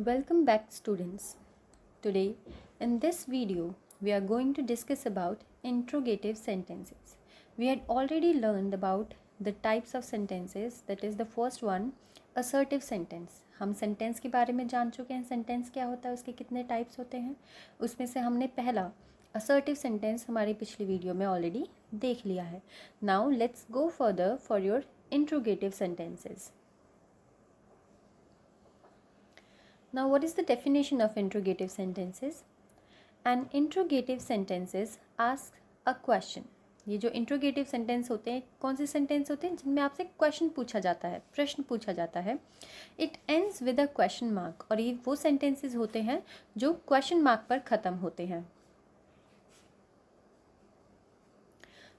Welcome back, students. Today, in this video, we are going to discuss about interrogative sentences. We had already learned about the types of sentences. That is the first one, assertive sentence. हम sentence के बारे में जान चुके हैं, sentence क्या होता है, उसके कितने टाइप्स होते हैं. उसमें से हमने पहला असर्टिव सेंटेंस हमारी पिछली वीडियो में ऑलरेडी देख लिया है. Now let's go further for your interrogative sentences. Now, what is the definition of interrogative sentences? An interrogative sentences ask a question. ये जो इंट्रोगेटिव सेंटेंस होते हैं, कौन से सेंटेंस होते हैं जिनमें आपसे क्वेश्चन पूछा जाता है, प्रश्न पूछा जाता है. It ends with a question mark. और ये वो सेंटेंसेस होते हैं जो क्वेश्चन मार्क पर ख़त्म होते हैं.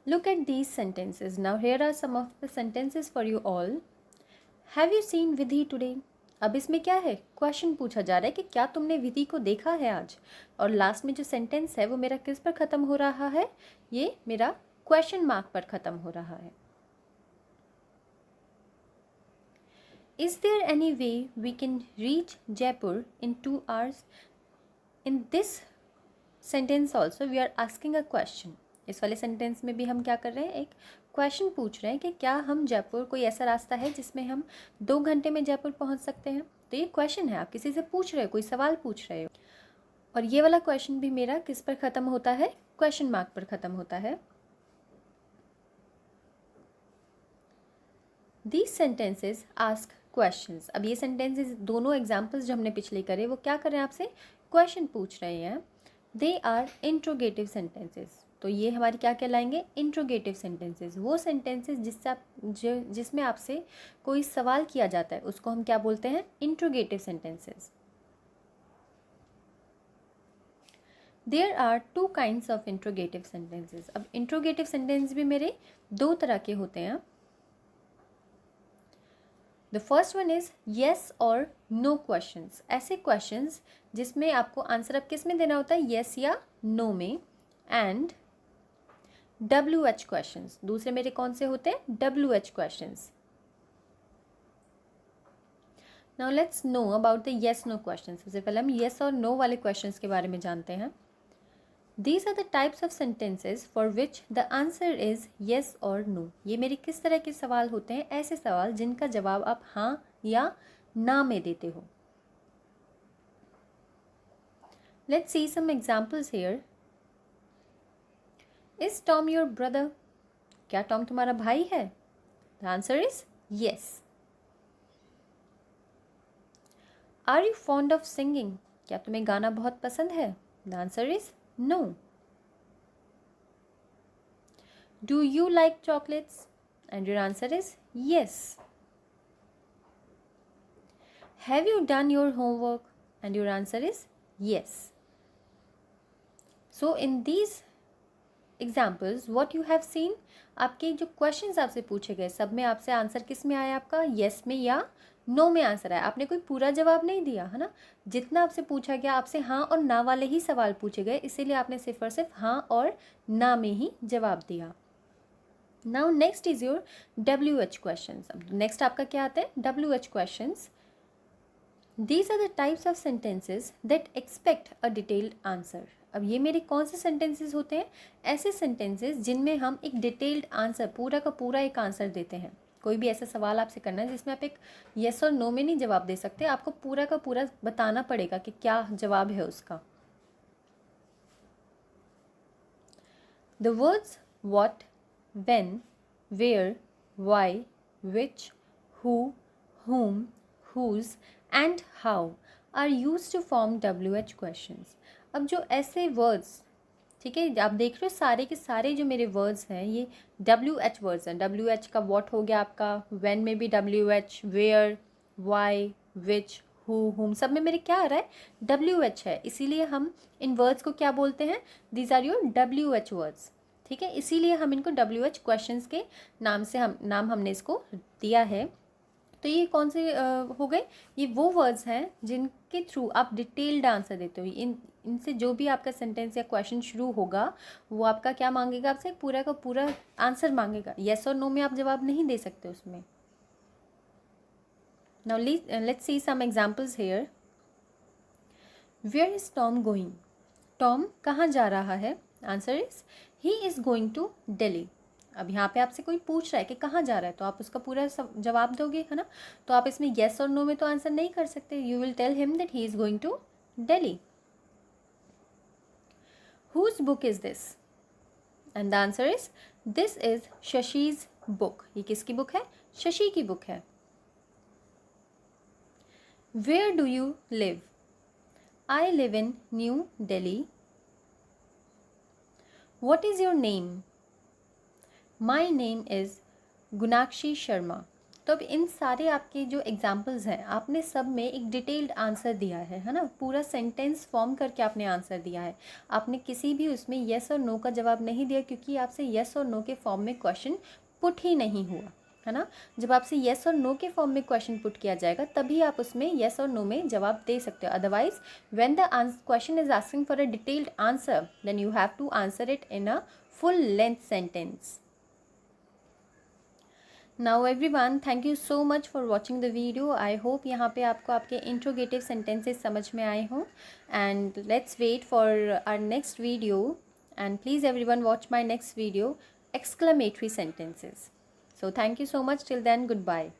Look at these sentences. Now here are some of the sentences for you all. Have you seen Vidhi today? अब इसमें क्या है, क्वेश्चन पूछा जा रहा है कि क्या तुमने विधि को देखा है आज. और लास्ट में जो सेंटेंस है वो मेरा किस पर ख़त्म हो रहा है, ये मेरा क्वेश्चन मार्क पर ख़त्म हो रहा है. Is there any way we can reach Jaipur in 2 hours? In this sentence also we are asking a question. इस वाले सेंटेंस में भी हम क्या कर रहे हैं, एक क्वेश्चन पूछ रहे हैं कि क्या हम जयपुर, कोई ऐसा रास्ता है जिसमें हम 2 घंटे में जयपुर पहुंच सकते हैं. तो ये क्वेश्चन है, आप किसी से पूछ रहे हो, कोई सवाल पूछ रहे हो. और ये वाला क्वेश्चन भी मेरा किस पर ख़त्म होता है, क्वेश्चन मार्क पर ख़त्म होता है. These sentences ask questions. अब ये सेंटेंसेज, दोनों एग्जाम्पल्स जो हमने पिछले करे, वो क्या कर रहे हैं, आपसे क्वेश्चन पूछ रहे हैं. They are interrogative sentences. तो ये हमारे क्या कहलाएंगे, इंट्रोगेटिव सेंटेंसेस. वो सेंटेंसेस जिससे आप जिसमें आपसे कोई सवाल किया जाता है, उसको हम क्या बोलते हैं, interrogative sentences. There are 2 kinds of interrogative sentences. अब इंट्रोगेटिव सेंटेंस भी मेरे 2 तरह के होते हैं. The first one is yes और नो क्वेश्चंस. ऐसे क्वेश्चंस जिसमें आपको आंसर अब किस में देना होता है, येस या नो में. And WH questions. दूसरे मेरे कौन से होते हैं, WH questions. Now let's know about the yes no questions. सबसे पहले हम येस और नो वाले क्वेश्चंस के बारे में जानते हैं. These are the types of sentences for which the answer is yes और नो. ये मेरे किस तरह के सवाल होते हैं, ऐसे सवाल जिनका जवाब आप हाँ या ना में देते हो. Let's see some examples here. Is Tom your brother? क्या टॉम तुम्हारा भाई है? The answer is yes. Are you fond of singing? क्या तुम्हें गाना बहुत पसंद है? The answer is no. Do you like chocolates? And your answer is yes. Have you done your homework? And your answer is yes. So in these examples what you have seen, आपके जो questions आपसे पूछे गए, सब में आपसे answer किस में आया, आपका येस में या नो में आंसर आया. आपने कोई पूरा जवाब नहीं दिया है ना. जितना आपसे पूछा गया, आपसे हाँ और ना वाले ही सवाल पूछे गए, इसीलिए आपने सिर्फ और सिर्फ हाँ और ना में ही जवाब दिया. Now next is your WH questions. अब नेक्स्ट आपका क्या आता है, WH questions. These are the types of sentences that expect a detailed answer. अब ये मेरे कौन से सेंटेंसेस होते हैं, ऐसे सेंटेंसेस जिनमें हम एक डिटेल्ड आंसर, पूरा का पूरा एक आंसर देते हैं. कोई भी ऐसा सवाल आपसे करना है जिसमें आप एक येस और नो में नहीं जवाब दे सकते, आपको पूरा का पूरा बताना पड़ेगा कि क्या जवाब है उसका. The words what, when, where, why, which, who, whom, whose and how are used to form WH questions. अब जो ऐसे वर्ड्स, ठीक है, आप देख रहे हो सारे के सारे जो मेरे वर्ड्स हैं ये WH वर्ड्स हैं. WH का व्हाट हो गया आपका, व्हेन में भी WH, where, why, which, who, सब में मेरे क्या आ रहा है, WH है. इसीलिए हम इन वर्ड्स को क्या बोलते हैं, these are your WH words. ठीक है, इसीलिए हम इनको WH क्वेश्चंस के नाम से नाम हमने इसको दिया है. तो ये कौन से हो गए, ये वो वर्ड्स हैं जिनके थ्रू आप डिटेल्ड आंसर देते हो. इनसे जो भी आपका सेंटेंस या क्वेश्चन शुरू होगा वो आपका क्या मांगेगा, आपसे पूरा का पूरा आंसर मांगेगा. येस और नो में आप जवाब नहीं दे सकते उसमें. Now let's see some examples here. Where is Tom going? Tom कहाँ जा रहा है? Answer is he is going to Delhi. अब यहाँ पे आपसे कोई पूछ रहा है कि कहाँ जा रहा है, तो आप उसका पूरा जवाब दोगे, है ना। तो आप इसमें येस और नो में तो आंसर नहीं कर सकते। You will tell him that he is going to Delhi. Whose book is this? And the answer is this is Shashi's book. ये किसकी बुक है? शशि की बुक है। Where do you live? I live in New Delhi. What is your name? My name is Gunakshi Sharma. तो अब इन सारे आपके जो एग्जाम्पल्स हैं, आपने सब में एक डिटेल्ड आंसर दिया है ना। पूरा सेंटेंस फॉर्म करके आपने आंसर दिया है। आपने किसी भी उसमें येस और नो का जवाब नहीं दिया, क्योंकि आपसे येस और नो के फॉर्म में क्वेश्चन पुट ही नहीं हुआ, है ना। जब आपसे येस और नो के फॉर्म में क्वेश्चन पुट किया जाएगा तभी आप उसमें येस और नो में जवाब दे सकते हो। Otherwise when the question is asking for a detailed answer, then you have to answer it in a full length sentence. Now everyone, thank you so much for watching the video. I hope यहाँ पे आपको आपके interrogative sentences समझ में आए हों, and let's wait for our next video, and please everyone watch my next video, exclamatory sentences. So thank you so much. Till then, goodbye.